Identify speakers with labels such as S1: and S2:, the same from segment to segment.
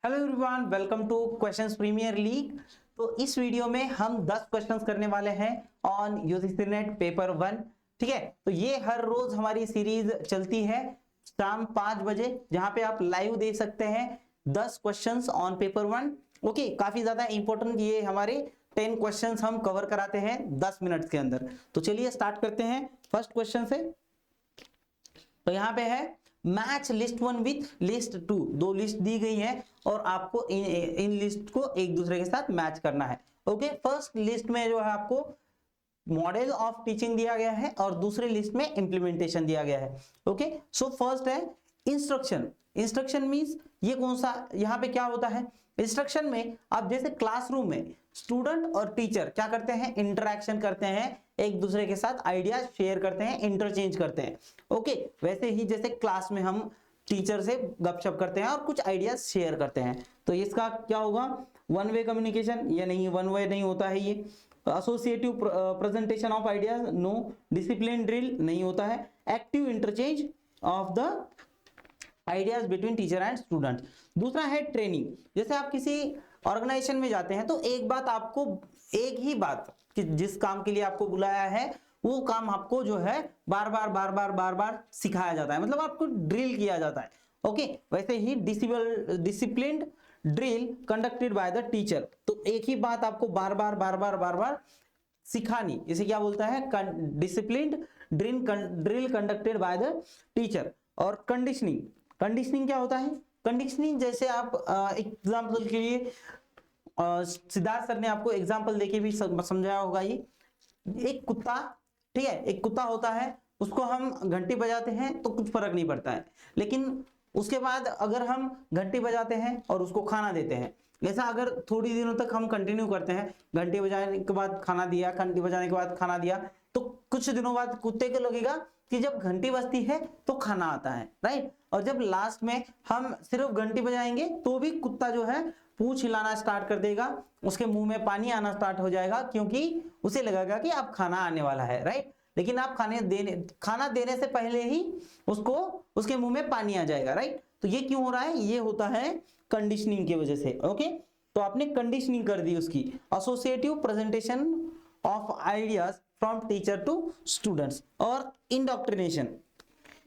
S1: Hello everyone, welcome to Questions Premier League. तो इस video में हम 10 क्वेश्चंस करने वाले हैं ऑन यूजीसी नेट पेपर 1। ठीक है, तो ये हर रोज हमारी सीरीज चलती है शाम 5 बजे, जहां पे आप लाइव दे सकते हैं 10 क्वेश्चंस ऑन पेपर 1। ओके, काफी ज्यादा इंपॉर्टेंट ये हमारे 10 क्वेश्चंस हम कवर कराते हैं 10 मिनट के अंदर। तो चलिए स्टार्ट करते हैं फर्स्ट क्वेश्चन से। तो यहाँ पे है मैच लिस्ट 1 विथ लिस्ट 2। दो लिस्ट दी गई है और आपको इन लिस्ट को एक दूसरे के साथ मैच करना है। ओके, फर्स्ट लिस्ट में जो है आपको मॉडल ऑफ टीचिंग दिया गया है और दूसरे लिस्ट में इंप्लीमेंटेशन दिया गया है। ओके, सो फर्स्ट है इंस्ट्रक्शन। इंस्ट्रक्शन मींस ये कौन सा, यहाँ पे क्या होता है इंस्ट्रक्शन में, आप जैसे क्लासरूम में स्टूडेंट और टीचर क्या करते हैं, इंटरेक्शन करते हैं, एक दूसरे के साथ आइडिया शेयर करते हैं, इंटरचेंज करते हैं। ओके, वैसे ही जैसे क्लास में हम टीचर से गपशप करते हैं और कुछ आइडियाज शेयर करते हैं। तो इसका क्या होगा, वन वे कम्युनिकेशन, या नहीं वन वे नहीं होता है ये। Associative presentation of ideas, no. Discipline drill नहीं होता है। Active interchange of the ideas between teacher and student. दूसरा है ट्रेनिंग। जैसे आप किसी ऑर्गेनाइजेशन में जाते हैं तो एक बात आपको, एक ही बात कि जिस काम के लिए आपको बुलाया है वो काम आपको जो है बार बार सिखाया जाता है, मतलब आपको ड्रिल किया जाता है। ओके, वैसे ही disciplined drill conducted by the teacher. तो एक ही बात आपको बार बार सिखानी, इसे क्या बोलता है, disciplined drill conducted by the teacher. और कंडीशनिंग, कंडीशनिंग क्या होता है, कंडीशनिंग जैसे आप एग्जाम्पल के लिए सिद्धार्थ सर ने आपको एग्जाम्पल देके भी समझाया होगा। ये एक कुत्ता, ठीक है, एक कुत्ता होता है, उसको हम घंटी बजाते हैं तो कुछ फर्क नहीं पड़ता है, लेकिन उसके बाद अगर हम घंटी बजाते हैं और उसको खाना देते हैं, ऐसा अगर थोड़ी दिनों तक हम कंटिन्यू करते हैं, घंटी बजाने के बाद खाना दिया, घंटी बजाने के बाद खाना दिया, तो कुछ दिनों बाद कुत्ते को लगेगा कि जब घंटी बजती है तो खाना आता है, राइट। और जब लास्ट में हम सिर्फ घंटी बजाएंगे तो भी कुत्ता जो है पूंछ हिलाना स्टार्ट कर देगा, उसके मुंह में पानी आना स्टार्ट हो जाएगा, क्योंकि उसे लगेगा कि अब खाना आने वाला है, राइट। लेकिन आप खाना देने से पहले ही उसको उसके मुंह में पानी आ जाएगा, राइट। तो ये क्यों हो रहा है, ये होता है कंडीशनिंग की वजह से। ओके, तो आपने कंडीशनिंग कर दी उसकी। Associative presentation of ideas from teacher to students. और इंडोक्ट्रिनेशन,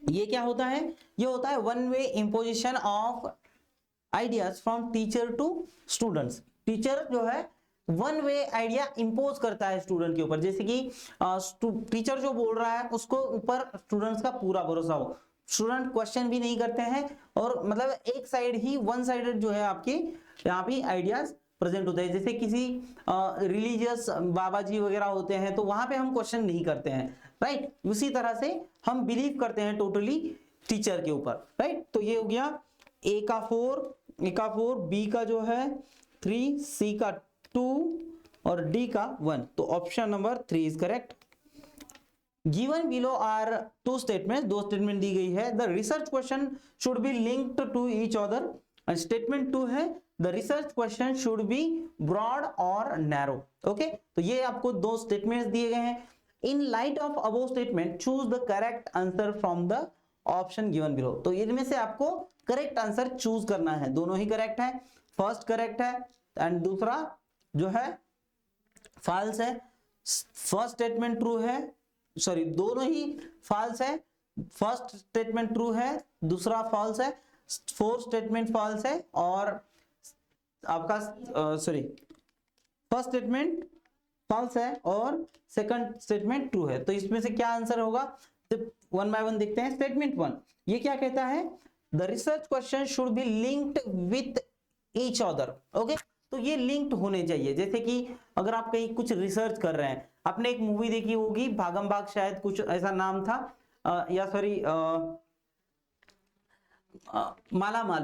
S1: ये क्या होता है, ये होता है one way imposition of ideas from teacher to students. Teacher जो है वन वे आइडिया इंपोज करता है स्टूडेंट के ऊपर, जैसे कि टीचर जो बोल रहा है उसको ऊपर स्टूडेंट्स का पूरा भरोसा हो, स्टूडेंट क्वेश्चन भी नहीं करते हैं, और मतलब एक साइड ही, वन साइडेड जो है आपके यहाँ पे आइडियाज प्रेजेंट होते हैं। जैसे किसी रिलीजियस बाबा जी वगैरह होते हैं तो वहां पे हम क्वेश्चन नहीं करते हैं, राइट। उसी तरह से हम बिलीव करते हैं टोटली टीचर के ऊपर, राइट। तो ये हो गया ए का 4, बी का जो है 3, सी का 2 और डी का 1। तो option number 3 is correct. Given below are 2 statement, 2 statement दी गई है। The research question should be linked to each other. And statement 2 है the research question should be broad और नैरो। ओके, तो ये आपको 2 स्टेटमेंट्स दिए गए हैं। In light of above statement choose the correct answer from the option given below. तो इनमें से आपको करेक्ट आंसर चूज करना है, दोनों ही करेक्ट है। फर्स्ट करेक्ट है एंड दूसरा जो है फॉल्स है। फर्स्ट स्टेटमेंट ट्रू है, सॉरी दोनों ही फॉल्स है। फर्स्ट स्टेटमेंट ट्रू है, दूसरा फॉल्स है। फोर्थ स्टेटमेंट फॉल्स है और आपका सॉरी फर्स्ट स्टेटमेंट फॉल्स है और सेकंड स्टेटमेंट ट्रू है। तो इसमें से क्या आंसर होगा, वन बाय वन देखते हैं। स्टेटमेंट 1 ये क्या कहता है, the research question should be linked with each other. Okay, तो ये लिंक्ड होने चाहिए। जैसे कि अगर आप कहीं कुछ रिसर्च कर रहे हैं, आपने एक मूवी देखी होगी भागम भाग, शायद कुछ ऐसा नाम था, या सॉरी माला माल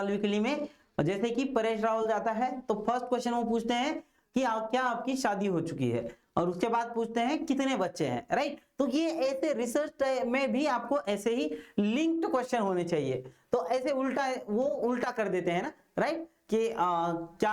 S1: वीकली में जैसे कि परेश रावल जाता है तो फर्स्ट क्वेश्चन वो पूछते हैं कि क्या आपकी शादी हो चुकी है, और उसके बाद पूछते हैं कितने बच्चे हैं, राइट। तो ये ऐसे रिसर्च में भी आपको ऐसे ही लिंक्ड क्वेश्चन होने चाहिए। तो ऐसे उल्टा वो उल्टा कर देते हैं ना, राइट। कि क्या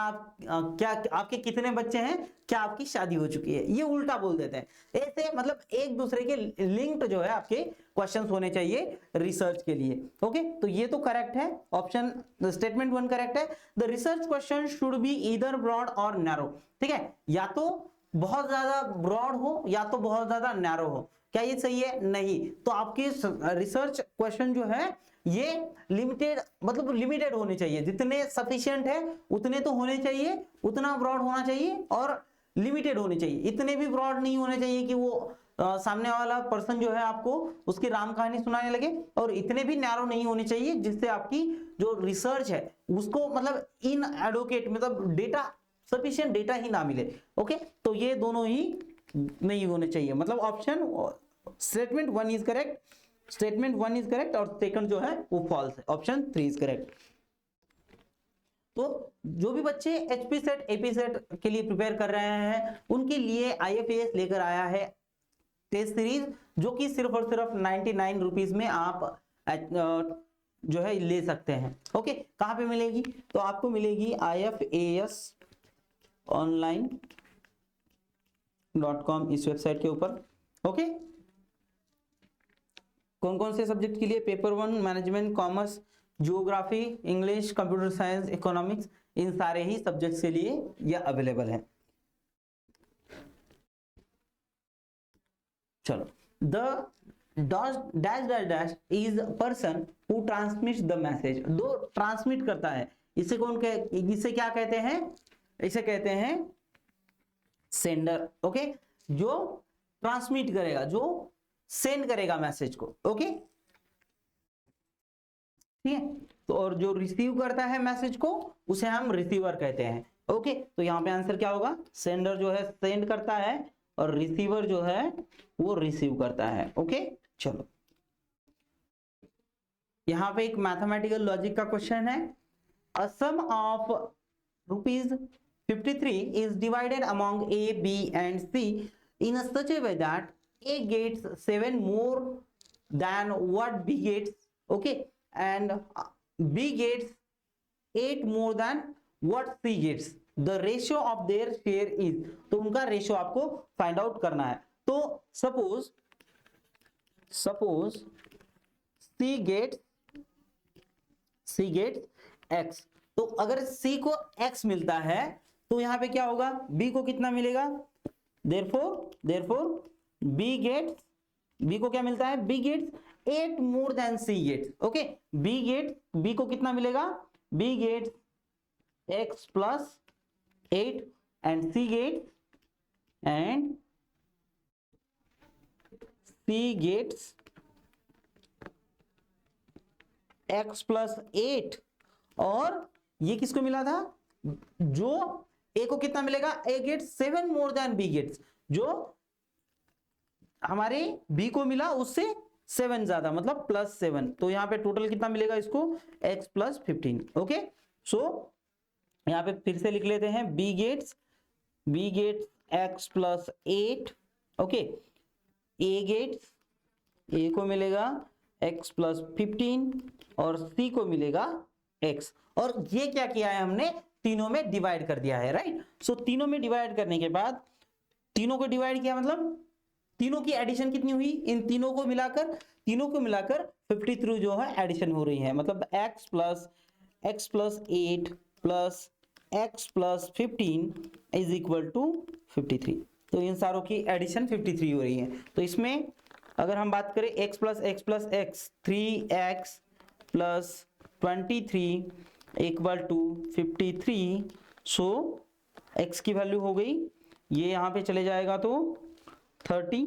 S1: आपके कितने बच्चे हैं, क्या आपकी शादी हो चुकी है, ये उल्टा बोल देते हैं। ऐसे मतलब एक दूसरे के लिंक्ड जो है आपके क्वेश्चंस होने चाहिए रिसर्च के लिए। ओके, तो ये तो करेक्ट है, ऑप्शन स्टेटमेंट 1 करेक्ट है। The research question should be either broad और नैरो। ठीक है, या तो बहुत ज्यादा ब्रॉड हो या तो बहुत ज्यादा नैरो हो। क्या ये सही है? नहीं। तो आपकी रिसर्च क्वेश्चन जो है ये लिमिटेड, मतलब लिमिटेड होने चाहिए, जितने सफिशिएंट है उतने तो होने चाहिए, उतना ब्रॉड होना चाहिए और लिमिटेड होने चाहिए। इतने भी ब्रॉड नहीं होने चाहिए कि वो सामने वाला पर्सन जो है आपको उसकी राम कहानी सुनाने लगे, और इतने भी नैरो नहीं होने चाहिए जिससे आपकी जो रिसर्च है उसको मतलब इन एडवोकेट मतलब डेटा सफिशिएंट डेटा ही ना मिले। ओके, तो ये दोनों ही नहीं होने चाहिए, मतलब option statement 1 is correct, statement 1 is correct और सेकंड जो है वो फॉल्स है, ऑप्शन 3 इज करेक्ट। तो जो भी बच्चे एचपी सेट एपी सेट के लिए प्रिपेयर कर रहे हैं उनके लिए आईएफएस लेकर आया है टेस्ट सीरीज, जो कि सिर्फ और सिर्फ 99 रुपीज में आप जो है ले सकते हैं। ओके, कहां पे मिलेगी? तो आपको मिलेगी IFAS online.com इस वेबसाइट के ऊपर। ओके, कौन कौन से सब्जेक्ट के लिए? Paper 1 management, commerce, geography, English, computer science, economics, इन सारे ही सब्जेक्ट्स के लिए यह अवेलेबल है। चलो, the dash is person who transmits the message. दो ट्रांसमिट करता है, इसे इसे क्या कहते हैं? इसे कहते हैं सेंडर। ओके, जो ट्रांसमिट करेगा, जो सेंड करेगा मैसेज को। ओके, ठीक है, तो और जो रिसीव करता है मैसेज को उसे हम रिसीवर कहते हैं। ओके, तो यहां पे आंसर क्या होगा? सेंडर जो है सेंड करता है और रिसीवर जो है वो रिसीव करता है। ओके, चलो, यहां पे एक मैथमेटिकल लॉजिक का क्वेश्चन है। अ सम of ₹53 is divided among A, B and C in such a way that A gets 7 more than what B gets, okay, and B gets 8 more than what C gets. The ratio of their share is, तो उनका ratio आपको find out करना है। तो suppose C gets X, तो अगर C को X मिलता है तो यहां पे क्या होगा? B को कितना मिलेगा? therefore B को क्या मिलता है? B gets 8 more than C gets. Okay, B को कितना मिलेगा? B gets X plus 8 and C gets X plus 8, और ये किसको मिला था? जो A को कितना मिलेगा? A gets 7 more than B gets, जो हमारे B को मिला उससे 7 ज्यादा, मतलब +7। तो यहाँ पे टोटल कितना मिलेगा इसको? X plus 15। ओके, सो यहाँ पे फिर से लिख लेते हैं, B gets X plus 8। Okay, A को मिलेगा X plus 15 और C को मिलेगा X, और ये क्या किया है हमने? तीनों में डिवाइड कर दिया है, राइट। सो तीनों में डिवाइड करने के बाद तीनों को डिवाइड किया, मतलब तीनों की एडिशन कितनी हुई? इन तीनों को मिलाकर 53 जो है एडिशन हो रही है, मतलब X plus 8 plus X plus 15 is equal to 53। तो इन सारों की एडिशन 53 हो रही है। तो इसमें अगर हम बात करें x plus x 3x plus 23 equal to 53, so x की वैल्यू हो गई, ये यहाँ पे चले जाएगा तो 30,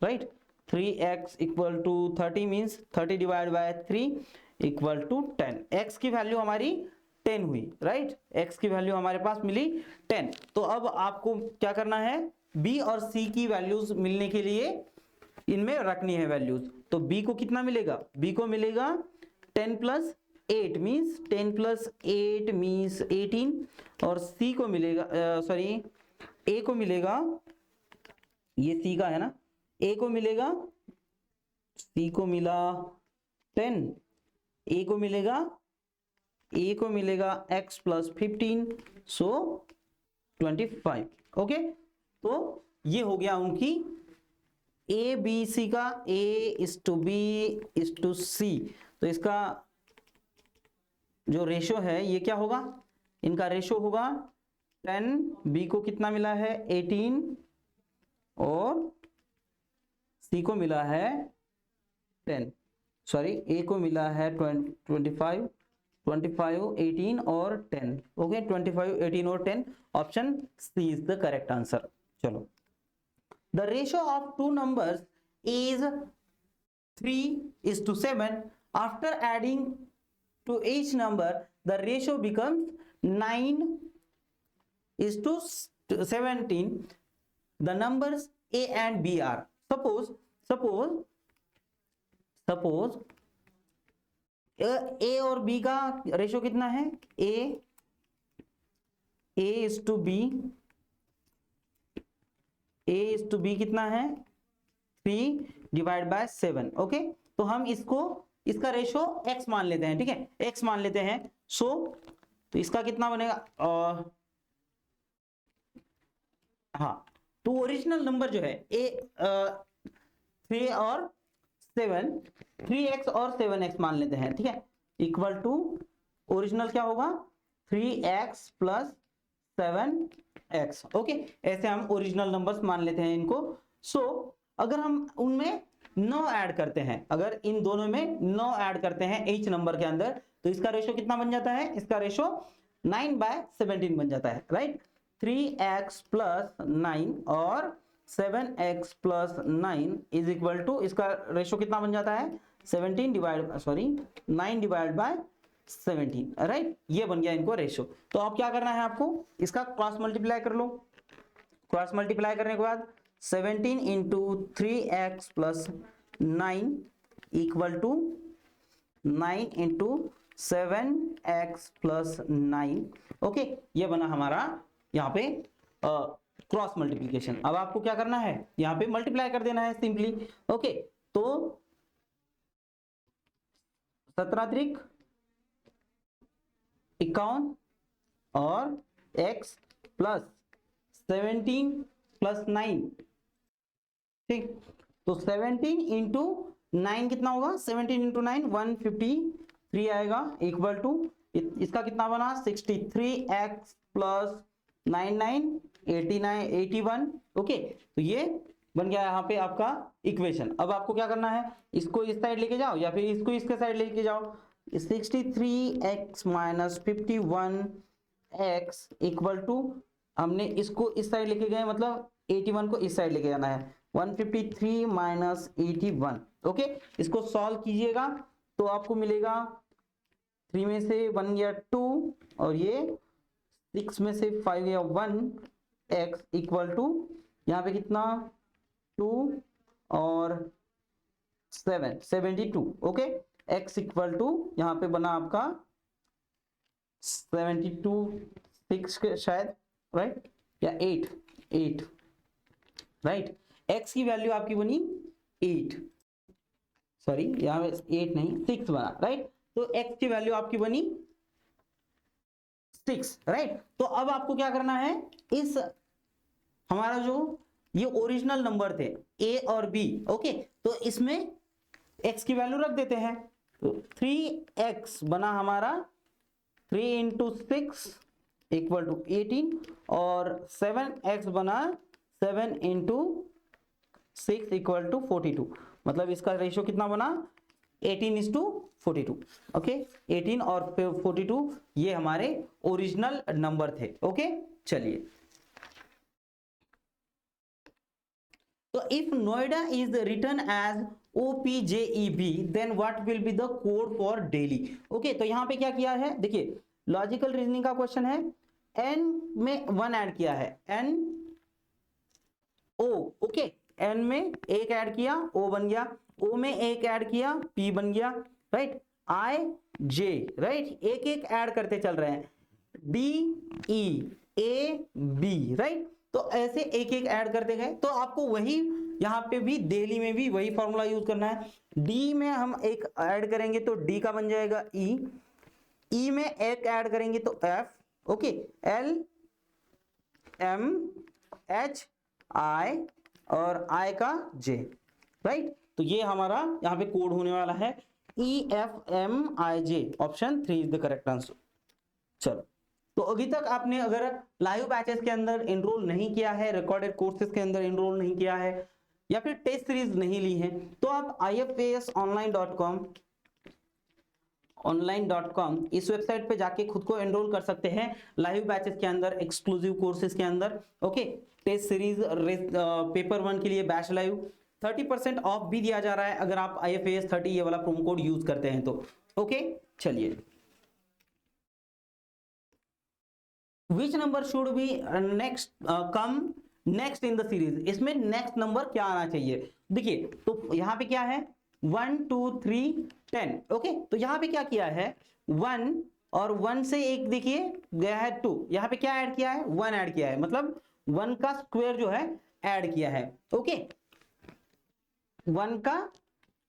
S1: right. 3x equal to 30 means 30 divide by 3 equal to 10। x की वैल्यू हमारी 10 हुई, राइट। x की वैल्यू हमारे पास मिली 10। तो अब आपको क्या करना है? b और c की वैल्यूज मिलने के लिए इनमें रखनी है वैल्यूज। तो b को कितना मिलेगा? b को मिलेगा 10 plus 8 मीन्स 10 plus 8 मीन्स 18, और c को मिलेगा a को मिलेगा, ये c का है ना, a को मिलेगा, c को मिला 10, a को मिलेगा ए को मिलेगा x प्लस 15 सो 25। ओके, तो ये हो गया उनकी ए बी सी का, A is to B is to C. तो इसका जो रेशो है ये क्या होगा, इनका रेशो होगा 10, बी को कितना मिला है 18 और सी को मिला है 10, सॉरी ए को मिला है 25, 18 और 10। ओके, 25, 18 और 10, option C is the correct answer. चलो, the ratio of two numbers is 3:7। After adding to each number the ratio becomes 9:17. the numbers a and b are, suppose a और b का ratio कितना है, a is to b कितना है 3/7। Okay, तो हम इसका रेशो x मान लेते हैं, ठीक है, x मान लेते हैं। तो इसका कितना बनेगा, हाँ, तो ओरिजिनल नंबर जो है 3 और 7, 3x और 7x मान लेते हैं, ठीक है, इक्वल टू ओरिजिनल क्या होगा 3x प्लस 7x। ओके, ऐसे हम ओरिजिनल नंबर्स मान लेते हैं इनको। अगर हम उनमें 9 ऐड करते हैं, अगर इन दोनों में 9 ऐड करते हैं each नंबर के अंदर, तो इसका रेशो कितना बन जाता है, इसका रेशो 9/17 बन जाता है, राइट। 3x प्लस 9 और 7x plus 9 is equal to, इसका रेशो कितना बन जाता है 9 डिवाइड बाय 17, राइट। ये बन गया इनको रेशो। तो अब क्या करना है आपको, इसका क्रॉस मल्टीप्लाई कर लो। क्रॉस मल्टीप्लाई करने के बाद 17 into 3x plus 9 equal to 9 into 7x plus 9। Okay, ये बना हमारा यहाँ पे क्रॉस मल्टीप्लीकेशन। अब आपको क्या करना है, यहाँ पे मल्टीप्लाई कर देना है सिंपली। ओके, तो 17 त्रिक 51 और x प्लस 17 प्लस 9, ठीक। तो 17 इंटू 9 कितना होगा, 17 इंटू 9 153 आएगा, इक्वल टू इसका कितना बना 63x प्लस 99 89 81। ओके, तो ये बन गया यहाँ पे आपका इक्वेशन। अब आपको क्या करना है, इसको इस साइड लेके जाओ या फिर इसको इसके साइड लेके जाओ। 63x minus 51x equal to, हमने इसको इस साइड लेके गए, मतलब 81 को इस साइड लेके जाना है, 153 माइनस 81। ओके, इसको सॉल्व कीजिएगा तो आपको मिलेगा 3 में से 1 गया 2 और ये 6 में से 5 गया 1, x इक्वल टू यहाँ पे कितना 2 और 7 72। ओके, x इक्वल टू यहाँ पे बना आपका 72 6 शायद, राइट, या 8 राइट। x की वैल्यू आपकी बनी 8, सॉरी यहाँ पे 8 नहीं 6 बना, राइट। तो x की वैल्यू आपकी बनी 6, राइट। तो अब आपको क्या करना है, इस हमारा जो ये ओरिजिनल नंबर थे a और b, ओके, तो इसमें x की वैल्यू रख देते हैं। तो 3x बना हमारा 3 इंटू 6 इक्वल टू 18 और 7x बना 7 इंटू 6 इक्वल टू 42। मतलब इसका रेशियो कितना बना 18:42। ओके, 18 और 42 ये हमारे ओरिजिनल नंबर थे। ओके, चलिए, तो if Noida is written as OPJEB then what will be the code for Delhi. Okay, तो यहां पे क्या किया है, देखिए लॉजिकल रीजनिंग का क्वेश्चन है, n में 1 ऐड किया है, n o, ओके, n में 1 ऐड किया o बन गया, o में 1 ऐड किया p बन गया, राइट, i j, राइट, एक एक ऐड करते चल रहे हैं, d e a b, right. तो ऐसे एक एक ऐड करते गए, तो आपको वही यहाँ पे भी दिल्ली में भी वही फॉर्मूला यूज करना है। d में हम एक ऐड करेंगे तो d का बन जाएगा e, ई में एक ऐड करेंगे तो F, okay, L M H I और आई का जे, राइट। तो ये हमारा यहाँ पे कोड होने वाला है EFMIJ, option 3 is the correct answer. चलो, तो अभी तक आपने अगर लाइव बैचेस के अंदर एनरोल नहीं किया है, रिकॉर्डेड कोर्सेज के अंदर एनरोल नहीं किया है, या फिर टेस्ट सीरीज नहीं ली है, तो आप ifasonline.com इस वेबसाइट पे जाके खुद को एनरोल कर सकते हैं लाइव बैचेस के अंदर, एक्सक्लूसिव कोर्सेज के अंदर, ओके। टेस्ट सीरीज पेपर 1 के लिए बैच लाइव 30% ऑफ भी दिया जा रहा है अगर आप IFAS 30 ये वाला प्रोमो कोड यूज करते हैं तो, ओके। चलिए, which number should be next come next in the series, इसमें नेक्स्ट नंबर क्या आना चाहिए। देखिए, तो यहाँ पे क्या है 1 2 3 10, ओके। तो यहाँ पे क्या किया है 1 और 1 से एक देखिए गया है 2, यहाँ पे क्या ऐड किया है 1 ऐड किया है, मतलब 1 का स्क्वायर जो है ऐड किया है, ओके। 1 का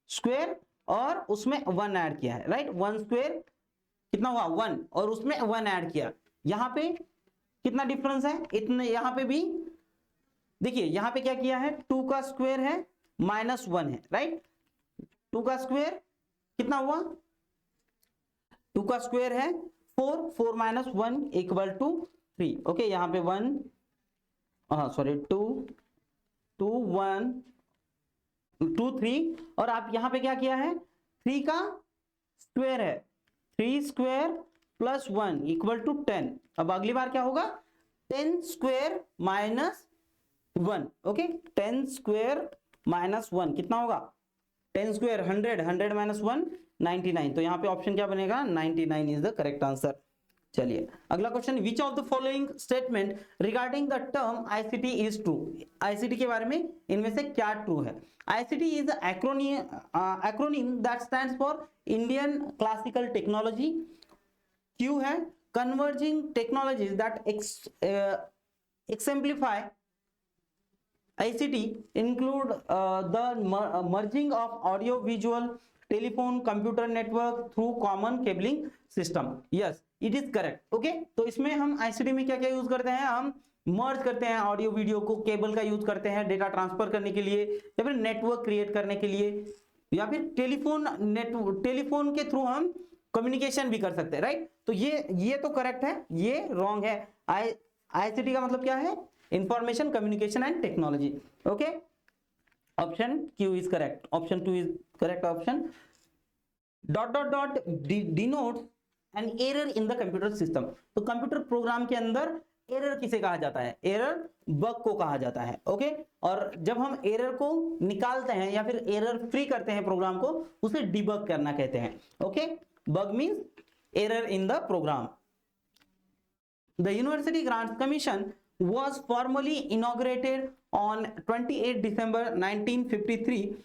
S1: स्क्वायर और उसमें 1 ऐड किया है, राइट। 1 स्क्वायर कितना हुआ 1 और उसमें 1 ऐड किया, यहां पे कितना डिफरेंस है इतने, यहां पे भी देखिए यहां पे क्या किया है 2 का स्क्वायर है -1 है, राइट। 2 का स्क्वायर कितना हुआ, 2 का स्क्वायर है 4, 4 - 1 = 3, ओके। यहां पे 1 सॉरी 2 2 1 2 3 और आप यहां पे क्या किया है 3 का स्क्वायर है, 3 स्क्वायर + 1 = 10। अब अगली बार क्या होगा 10 स्क्वायर -1, ओके। 10 स्क्वायर -1 कितना होगा 10 स्क्वायर 100, 100 - 1 99, तो यहाँ पे ऑप्शन क्या बनेगा 99 इज द करेक्ट आंसर। चलिए, अगला question, which of the following statement regarding the term ICT is true, ICT के बारे में इनमें से क्या ट्रू है। ICT is acronym that stands for Indian classical technology. Q है converging technologies that exemplify ICT include the merging of audio visual telephone computer network through common cabling system, yes it is correct, okay। तो इसमें हम ICT में क्या क्या use करते हैं, हम मर्ज करते हैं ऑडियो वीडियो को, केबल का यूज करते हैं डेटा ट्रांसफर करने के लिए, या फिर नेटवर्क क्रिएट करने के लिए, या फिर टेलीफोन के थ्रू हम कम्युनिकेशन भी कर सकते हैं, राइट। तो ये तो करेक्ट है, ये रॉन्ग है। ICT का मतलब क्या है information communication and technology, okay. Option Q is correct, option 2 is correct option. ... denotes an error in the computer system, तो कंप्यूटर प्रोग्राम के अंदर एरर किसे कहा जाता है, एरर बग को कहा जाता है, ओके। और जब हम एरर को निकालते हैं या फिर एरर फ्री करते हैं प्रोग्राम को, उसे डिबग करना कहते हैं, okay. Bug means error in the program. The University Grants Commission was formally inaugurated on 28 December 1953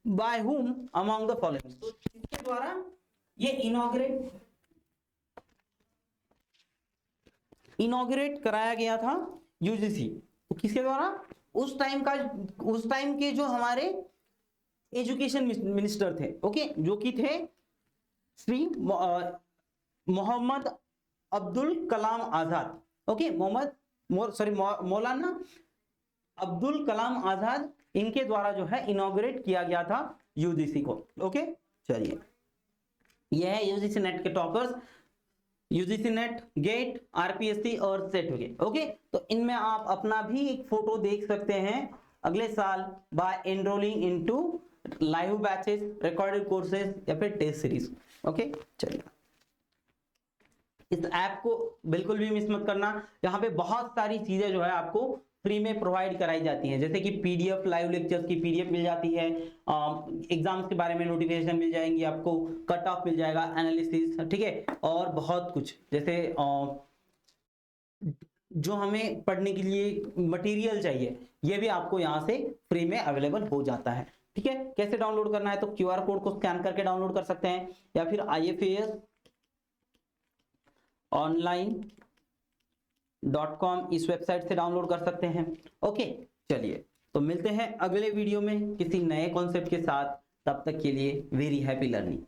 S1: by whom among the following, तो किसके द्वारा ये इनॉग्रेट कराया गया था UGC, तो किसके द्वारा, उस टाइम के जो हमारे एजुकेशन मिनिस्टर थे, ओके, जो कि थे श्री मोहम्मद अब्दुल कलाम आजाद, ओके। मौलाना अब्दुल कलाम आजाद, इनके द्वारा जो है इनॉग्रेट किया गया था UGC को, ओके। चलिए, यह है UGC नेट के toppers, UGC NET, GATE, RPSC और सेट हो गए, ओके। तो इनमें आप अपना भी एक फोटो देख सकते हैं अगले साल by enrolling into live batches, recorded courses या फिर टेस्ट सीरीज, ओके। चलिए, इस ऐप को बिल्कुल भी मिस मत करना, यहाँ पे बहुत सारी चीजें जो है आपको फ्री में प्रोवाइड कराई जाती हैं, जैसे कि PDF लाइव लेक्चर्स की PDF मिल जाती है, एग्जाम्स के बारे में नोटिफिकेशन मिल जाएंगी आपको, कट ऑफ मिल जाएगा, एनालिसिस, ठीक है, और बहुत कुछ, जैसे जो हमें पढ़ने के लिए मटेरियल चाहिए ये भी आपको यहाँ से फ्री में अवेलेबल हो जाता है, ठीक है। कैसे डाउनलोड करना है, तो QR कोड को स्कैन करके डाउनलोड कर सकते हैं, या फिर IFAS online.com इस वेबसाइट से डाउनलोड कर सकते हैं, ओके। चलिए, तो मिलते हैं अगले वीडियो में किसी नए कॉन्सेप्ट के साथ, तब तक के लिए वेरी हैप्पी लर्निंग।